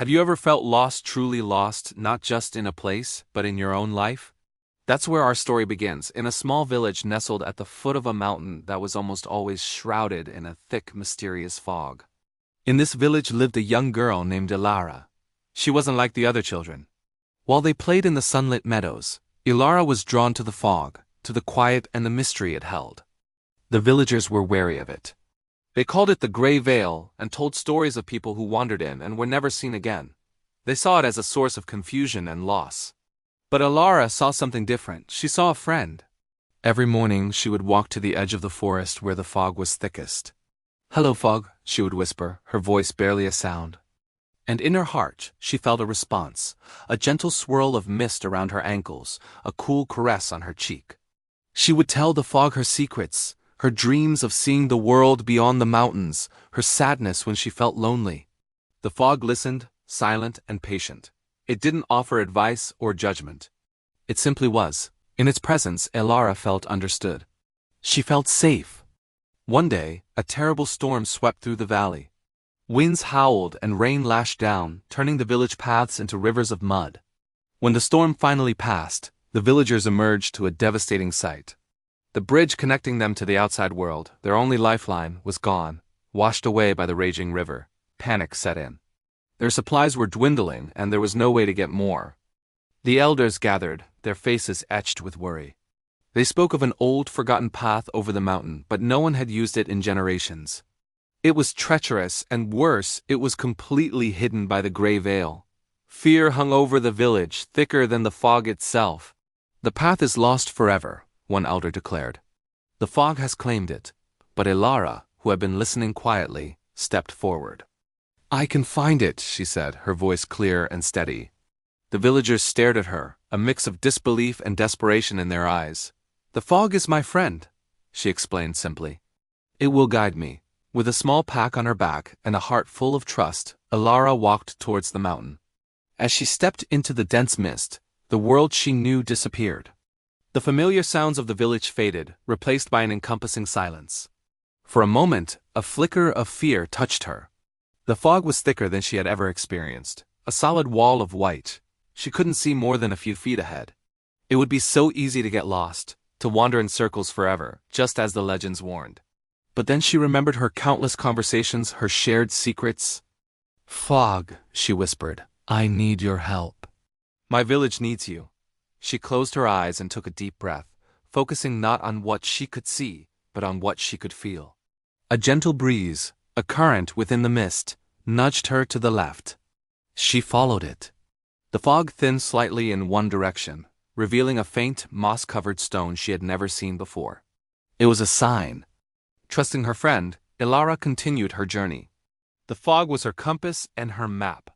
Have you ever felt lost, truly lost, not just in a place, but in your own life? That's where our story begins, in a small village nestled at the foot of a mountain that was almost always shrouded in a thick, mysterious fog. In this village lived a young girl named Ilara. She wasn't like the other children. While they played in the sunlit meadows, Ilara was drawn to the fog, to the quiet and the mystery it held. The villagers were wary of it. They called it the Gray Veil and told stories of people who wandered in and were never seen again. They saw it as a source of confusion and loss. But Ilara saw something different. She saw a friend. Every morning she would walk to the edge of the forest where the fog was thickest. "Hello, fog," she would whisper, her voice barely a sound. And in her heart she felt a response, a gentle swirl of mist around her ankles, a cool caress on her cheek. She would tell the fog her secrets, her dreams of seeing the world beyond the mountains, her sadness when she felt lonely. The fog listened, silent and patient. It didn't offer advice or judgment. It simply was. In its presence, Ilara felt understood. She felt safe. One day, a terrible storm swept through the valley. Winds howled and rain lashed down, turning the village paths into rivers of mud. When the storm finally passed, the villagers emerged to a devastating sight. The bridge connecting them to the outside world, their only lifeline, was gone, washed away by the raging river. Panic set in. Their supplies were dwindling, and there was no way to get more. The elders gathered, their faces etched with worry. They spoke of an old, forgotten path over the mountain, but no one had used it in generations. It was treacherous, and worse, it was completely hidden by the Gray Veil. Fear hung over the village, thicker than the fog itself. "The path is lost forever," one elder declared. "The fog has claimed it." But Ilara, who had been listening quietly, stepped forward. "I can find it," she said, her voice clear and steady. The villagers stared at her, a mix of disbelief and desperation in their eyes. "The fog is my friend," she explained simply. "It will guide me." With a small pack on her back and a heart full of trust, Ilara walked towards the mountain. As she stepped into the dense mist, the world she knew disappeared. The familiar sounds of the village faded, replaced by an encompassing silence. For a moment, a flicker of fear touched her. The fog was thicker than she had ever experienced, a solid wall of white. She couldn't see more than a few feet ahead. It would be so easy to get lost, to wander in circles forever, just as the legends warned. But then she remembered her countless conversations, her shared secrets. "Fog," she whispered, "I need your help." "My village needs you." She closed her eyes and took a deep breath, focusing not on what she could see, but on what she could feel. A gentle breeze, a current within the mist, nudged her to the left. She followed it. The fog thinned slightly in one direction, revealing a faint, moss-covered stone she had never seen before. It was a sign. Trusting her friend, Ilara continued her journey. The fog was her compass and her map.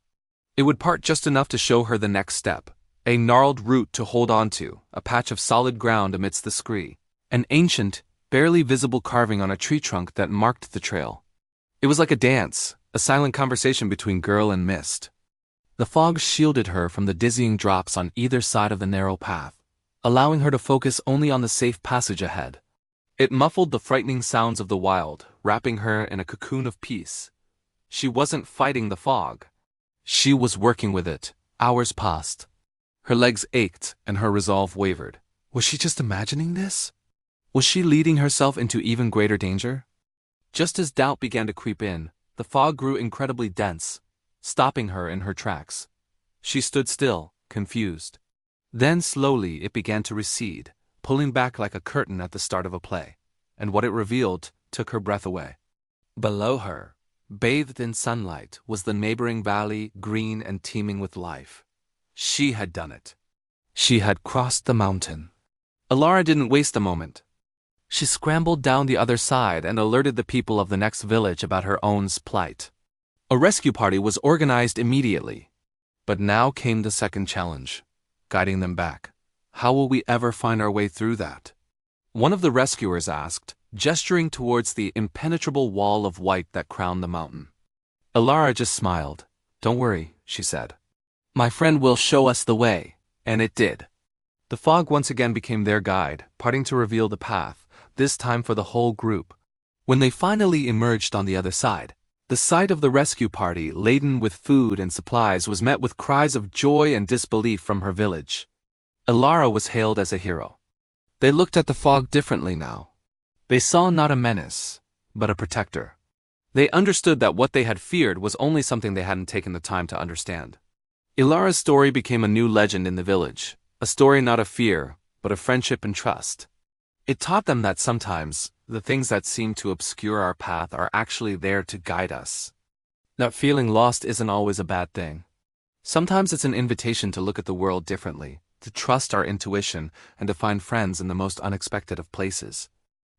It would part just enough to show her the next step, a gnarled root to hold on to, a patch of solid ground amidst the scree, an ancient, barely visible carving on a tree trunk that marked the trail. It was like a dance, a silent conversation between girl and mist. The fog shielded her from the dizzying drops on either side of the narrow path, allowing her to focus only on the safe passage ahead. It muffled the frightening sounds of the wild, wrapping her in a cocoon of peace. She wasn't fighting the fog. She was working with it. Hours passed. Her legs ached and her resolve wavered. Was she just imagining this? Was she leading herself into even greater danger? Just as doubt began to creep in, the fog grew incredibly dense, stopping her in her tracks. She stood still, confused. Then slowly it began to recede, pulling back like a curtain at the start of a play, and what it revealed took her breath away. Below her, bathed in sunlight, was the neighboring valley, green and teeming with life. She had done it. She had crossed the mountain. Ilara didn't waste a moment. She scrambled down the other side and alerted the people of the next village about her own plight. A rescue party was organized immediately. But now came the second challenge, guiding them back. How will we ever find our way through that? One of the rescuers asked, gesturing towards the impenetrable wall of white that crowned the mountain. Ilara just smiled. "Don't worry," she said. "My friend will show us the way." And it did. The fog once again became their guide, parting to reveal the path, this time for the whole group. When they finally emerged on the other side, the The sight of the rescue party, laden with food and supplies, was met with cries of joy and disbelief from her village. Ilara was hailed as a hero. They looked at the fog differently now. They saw not a menace, but a protector. They understood that what they had feared was only something they hadn't taken the time to understand. Ilara's story became a new legend in the village, a story not of fear, but of friendship and trust. It taught them that sometimes, the things that seem to obscure our path are actually there to guide us. That feeling lost isn't always a bad thing. Sometimes it's an invitation to look at the world differently, to trust our intuition, and to find friends in the most unexpected of places.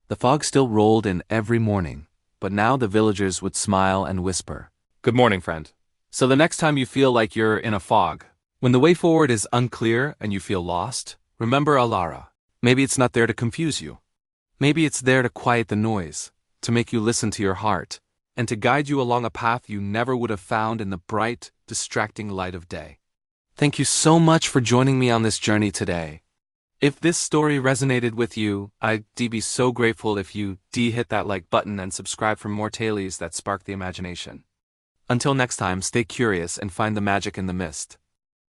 The fog still rolled in every morning, but now the villagers would smile and whisper, "Good morning, friend." So the next time you feel like you're in a fog, when the way forward is unclear and you feel lost, remember Ilara. Maybe it's not there to confuse you. Maybe it's there to quiet the noise, to make you listen to your heart, and to guide you along a path you never would have found in the bright, distracting light of day. Thank you so much for joining me on this journey today. If this story resonated with you, I'd be so grateful if you hit that like button and subscribe for more tales that spark the imagination. Until next time, stay curious and find the magic in the mist.